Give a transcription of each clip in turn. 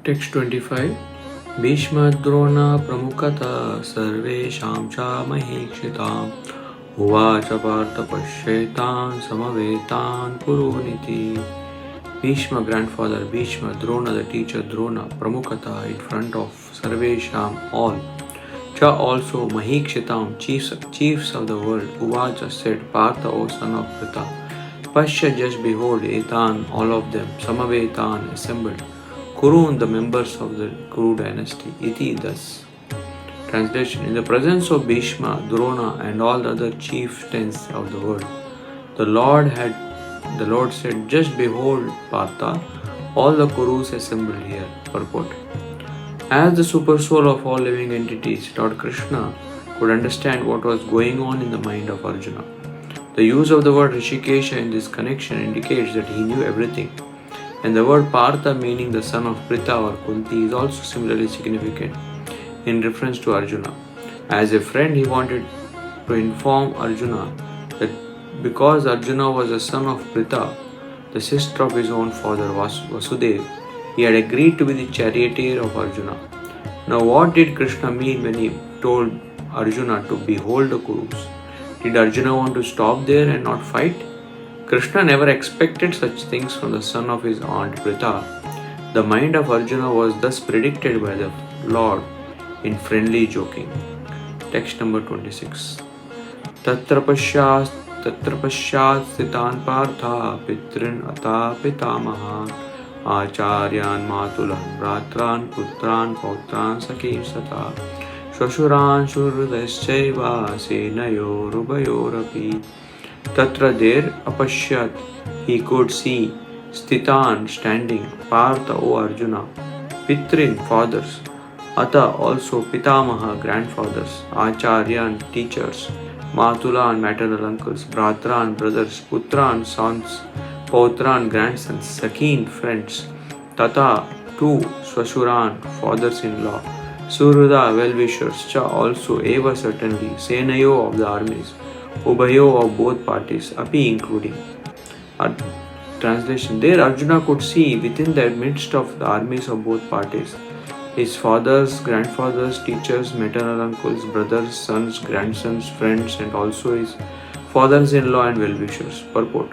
Text 25. Bhishma Drona Pramukata Sarvesham Cha Mahikshita Uvacha Partha Pashyetan Samavetan Kuruniti. Bhishma grandfather, Bhishma, Drona the teacher, Drona, Pramukata in front of Sarvesham all. Cha also Mahikshitam, chiefs of the world. Uvacha said, Partha, O son of Pritha. Pashya, just behold, Etan, all of them, Samavetan, assembled. Kurun, the members of the Kuru dynasty, iti thus. Translation. In the presence of Bhishma, Drona and all the other chieftains of the world, the Lord said, just behold, Partha, all the Kurus assembled here. Purport. As the supersoul of all living entities, Lord Krishna could understand what was going on in the mind of Arjuna. The use of the word Rishikesha in this connection indicates that he knew everything. And the word Partha, meaning the son of Pritha or Kunti, is also similarly significant in reference to Arjuna. As a friend, he wanted to inform Arjuna that because Arjuna was the son of Pritha, the sister of his own father Vasudeva, he had agreed to be the charioteer of Arjuna. Now, what did Krishna mean when he told Arjuna to behold the Kurus? Did Arjuna want to stop there and not fight? Krishna never expected such things from the son of his aunt Pritha. The mind of Arjuna was thus predicted by the Lord in friendly joking. Text number 26. Tatra pashyat stitan partha pitrin ata pitamahan acharyan matulan bratran putran pautran sakim sata shashuran shurdaschaiva senayorubayorapi. Tatra there, apashyat, he could see, stitan, standing, partha, O Arjuna, pitrin, fathers, ata, also pitamaha, grandfathers, acharyan, teachers, matulan, maternal uncles, bratran, brothers, putran, sons, pautran, grandsons, sakin, friends, tata, two, swashuran, fathers-in-law, surudha, well-wishers, cha, also, eva, certainly, senayo, of the armies, Ubayo, of both parties, Api including. Translation. There Arjuna could see within the midst of the armies of both parties his fathers, grandfathers, teachers, maternal uncles, brothers, sons, grandsons, friends, and also his fathers-in-law and well-wishers. Purport.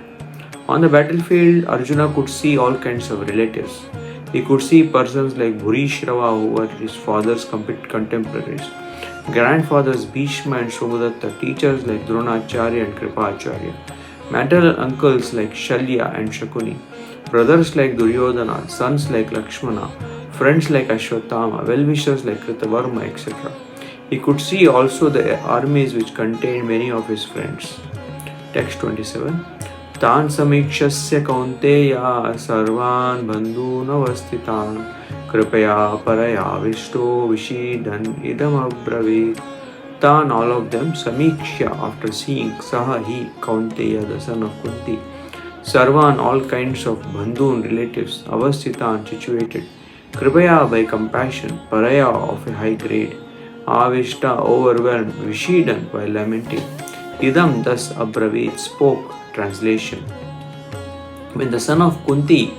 On the battlefield, Arjuna could see all kinds of relatives. He could see persons like Bhurishrava, who were his father's contemporaries, grandfathers Bhishma and Somadatha, teachers like Dronacharya and Kripacharya, maternal uncles like Shalya and Shakuni, brothers like Duryodhana, sons like Lakshmana, friends like Ashwatthama, well-wishers like Kritavarma, etc. He could see also the armies which contained many of his friends. Text 27. Tan samikshasya kaunteya sarvan bandhunavastitan Kripaya paraya vishto vishidan idam abravit. Tan, all of them, samiksha, after seeing, saha, he, Kaunteya, the son of Kunti, sarvan, all kinds of bandhun, relatives, avasthitan, situated, Kripaya, by compassion, paraya, of a high grade, avishta, overwhelmed, vishidan, by lamenting, idam, thus abravit, spoke. Translation. When the son of Kunti,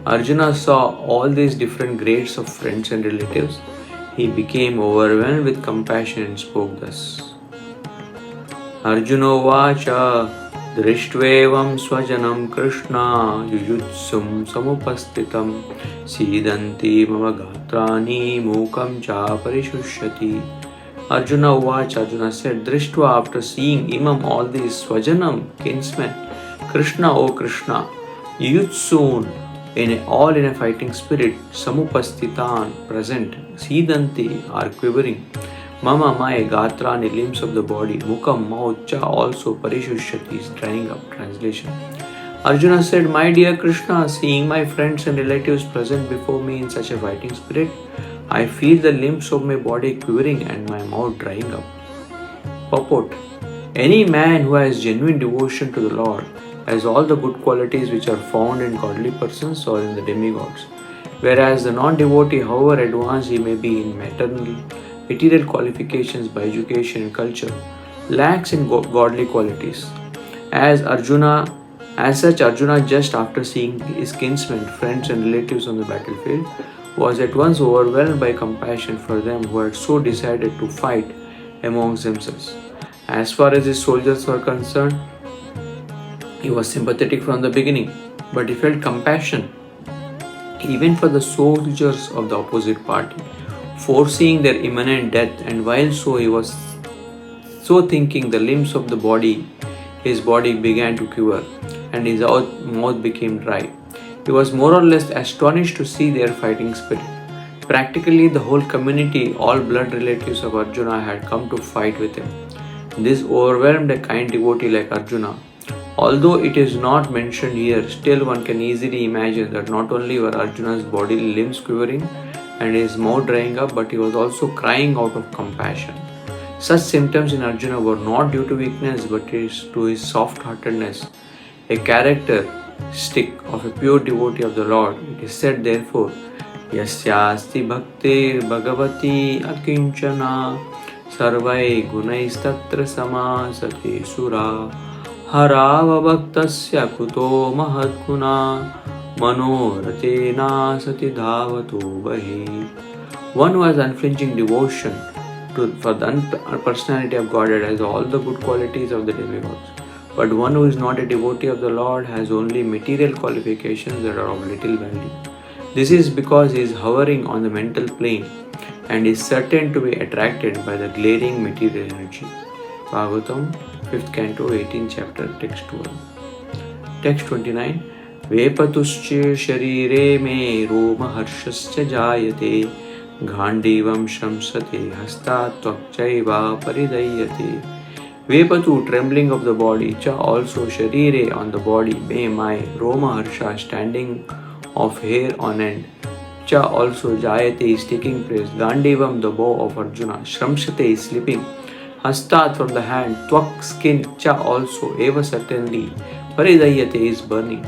Arjuna saw all these different grades of friends and relatives, he became overwhelmed with compassion and spoke thus. Arjuna vacha drishtvevam swajanam Krishna yujutsum samupastitam sidanti mama gatrani mukam cha parishushati. Arjuna vacha, Arjuna said, drishtva, after seeing imam, all these swajanam, kinsmen, Krishna, O Krishna, yujutsun, all in a fighting spirit, samupastitan, present, sidanti, are quivering, mama, my, gatrani, limbs of the body, mukam, mouth, cha, also, parishushati, is drying up. Translation. Arjuna said, my dear Krishna, seeing my friends and relatives present before me in such a fighting spirit, I feel the limbs of my body quivering and my mouth drying up. Purport. Any man who has genuine devotion to the Lord has all the good qualities which are found in godly persons or in the demigods, whereas the non-devotee, however advanced he may be in material qualifications by education and culture, lacks in godly qualities. As Arjuna As such, Arjuna, just after seeing his kinsmen, friends, and relatives on the battlefield, was at once overwhelmed by compassion for them who had so decided to fight amongst themselves. As far as his soldiers were concerned, he was sympathetic from the beginning, but he felt compassion even for the soldiers of the opposite party, foreseeing their imminent death, and while so he was so thinking, the limbs of the body, his body began to quiver, and his mouth became dry. He was more or less astonished to see their fighting spirit. Practically the whole community, all blood relatives of Arjuna, had come to fight with him. This overwhelmed a kind devotee like Arjuna. Although it is not mentioned here, still one can easily imagine that not only were Arjuna's bodily limbs quivering and his mouth drying up, but he was also crying out of compassion. Such symptoms in Arjuna were not due to weakness, but to his soft-heartedness, a characteristic of a pure devotee of the Lord. It is said, therefore, Yasyasti bhaktir bhagavati akinchana sarvai gunaistatra samasati sura harava bhaktasya kuto mahadguna manoratena sati dhavato vahi. One who has unflinching devotion for the personality of Godhead has all the good qualities of the demigods. But one who is not a devotee of the Lord has only material qualifications that are of little value. This is because he is hovering on the mental plane and is certain to be attracted by the glaring material energy. Bhagavatam, 5th Canto, 18th chapter, text 12. Text 29. Vepatusche sharire me roma harshascha jayate ghandivam shamsate hasta tvakchaiva paridayate. Vepatu, trembling of the body, cha also sharire, on the body, me my roma harsha, standing of hair on end, cha also jayate, is taking place, gandivam, the bow of Arjuna, shramsate, is slipping, hastat, from the hand, tvak, skin, cha also, eva, certainly, paridayate, is burning.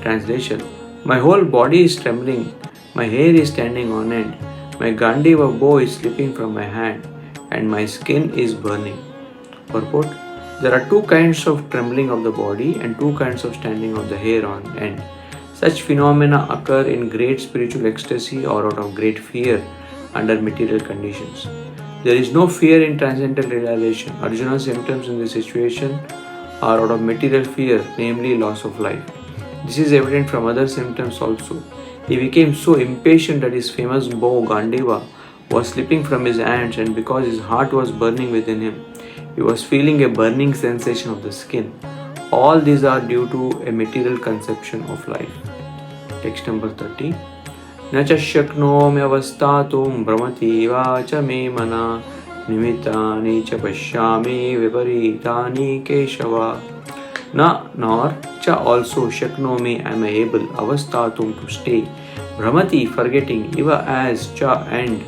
Translation. My whole body is trembling, my hair is standing on end, my gandiva bow is slipping from my hand, and my skin is burning. Purport. There are two kinds of trembling of the body and two kinds of standing of the hair on end. Such phenomena occur in great spiritual ecstasy or out of great fear under material conditions. There is no fear in transcendental realization. Arjuna's symptoms in this situation are out of material fear, namely loss of life. This is evident from other symptoms also. He became so impatient that his famous bow, Gandiva, was slipping from his hands, and because his heart was burning within him, he was feeling a burning sensation of the skin. All these are due to a material conception of life. Text number 30. Na cha shaknomi avastatum brahmati vacha me mana nimitani cha pashyami viparitani keshava. Na, nor, cha also, shaknomi, I am able, avastatum, to stay, brahmati, forgetting, iva, as, cha, and,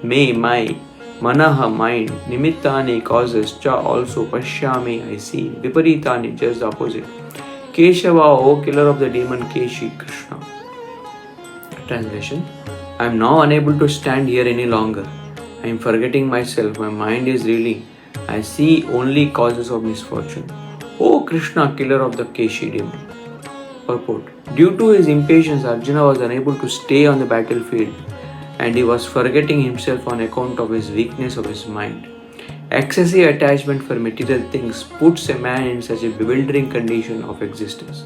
me, my, manaha, mind, nimittani, causes, cha also, pashyami, I see, viparitani, just the opposite. Keshava, O killer of the demon Keshi, Krishna. Translation. I am now unable to stand here any longer. I am forgetting myself, my mind is reeling. I see only causes of misfortune. O Krishna, killer of the Keshi demon. Purport. Due to his impatience, Arjuna was unable to stay on the battlefield, and he was forgetting himself on account of his weakness of his mind. Excessive attachment for material things puts a man in such a bewildering condition of existence.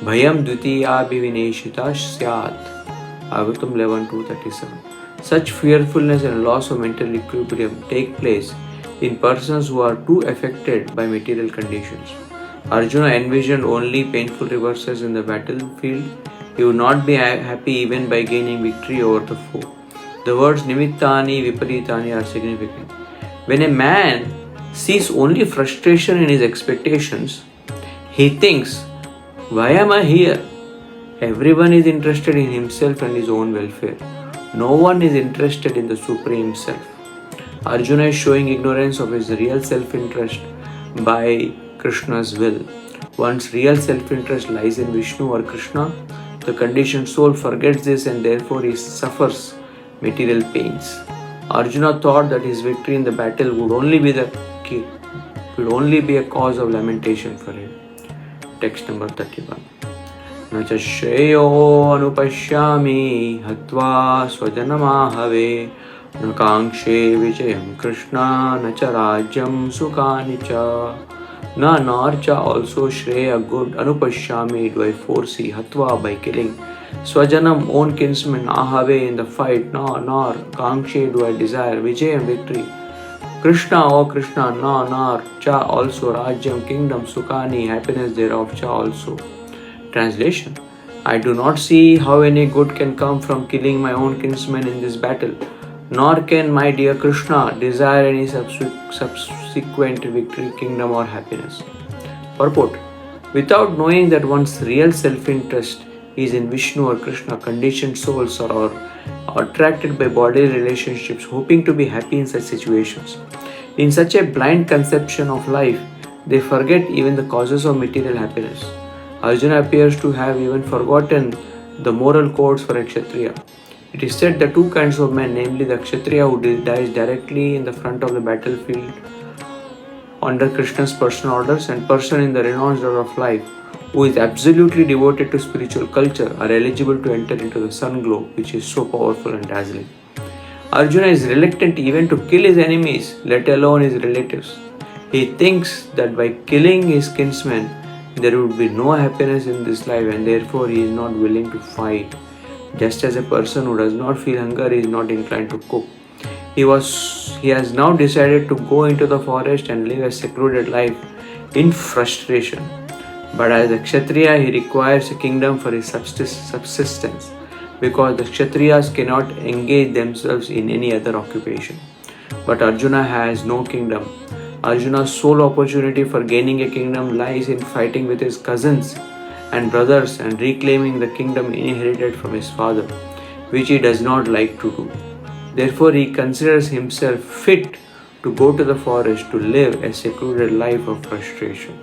Bhayam dvitiya bhivineshita syat. Bhagavatam 11:237. Such fearfulness and loss of mental equilibrium take place in persons who are too affected by material conditions. Arjuna envisioned only painful reverses in the battlefield. He would not be happy even by gaining victory over the foe. The words nimittani, viparitani are significant. When a man sees only frustration in his expectations, he thinks, why am I here? Everyone is interested in himself and his own welfare. No one is interested in the Supreme Self. Arjuna is showing ignorance of his real self-interest by Krishna's will. One's real self-interest lies in Vishnu or Krishna. The conditioned soul forgets this and therefore he suffers material pains. Arjuna thought that his victory in the battle would only be a cause of lamentation for him. text number 31. न च श्रेयो अनुपश्यामि हत्वा स्वजनमाहवे न काङ्क्षे विजयं कृष्णा न च राज्यं सुखानि च न nor cha also shreya good anupashyami do I foresee hatva by killing swajanam own kinsman ahave in the fight nor kangshe do I desire vijayam victory Krishna O Krishna nor cha also rajyam kingdom sukhani happiness thereof cha also. Translation: I do not see how any good can come from killing my own kinsmen in this battle, nor can my dear Krishna desire any subsequent victory, kingdom, or happiness. Purport: without knowing that one's real self-interest is in Vishnu or Krishna, conditioned souls are attracted by bodily relationships, hoping to be happy in such situations. In such a blind conception of life, they forget even the causes of material happiness. Arjuna appears to have even forgotten the moral codes for a Kshatriya. It is said that two kinds of men, namely the Kshatriya who dies directly in the front of the battlefield under Krishna's personal orders and person in the renounced order of life who is absolutely devoted to spiritual culture, are eligible to enter into the sun glow, which is so powerful and dazzling. Arjuna is reluctant even to kill his enemies, let alone his relatives. He thinks that by killing his kinsmen, there would be no happiness in this life, and therefore he is not willing to fight. Just as a person who does not feel hunger is not inclined to cook. He has now decided to go into the forest and live a secluded life in frustration. But as a Kshatriya, he requires a kingdom for his subsistence, because the Kshatriyas cannot engage themselves in any other occupation. But Arjuna has no kingdom. Arjuna's sole opportunity for gaining a kingdom lies in fighting with his cousins and brothers and reclaiming the kingdom inherited from his father, which he does not like to do. Therefore, he considers himself fit to go to the forest to live a secluded life of frustration.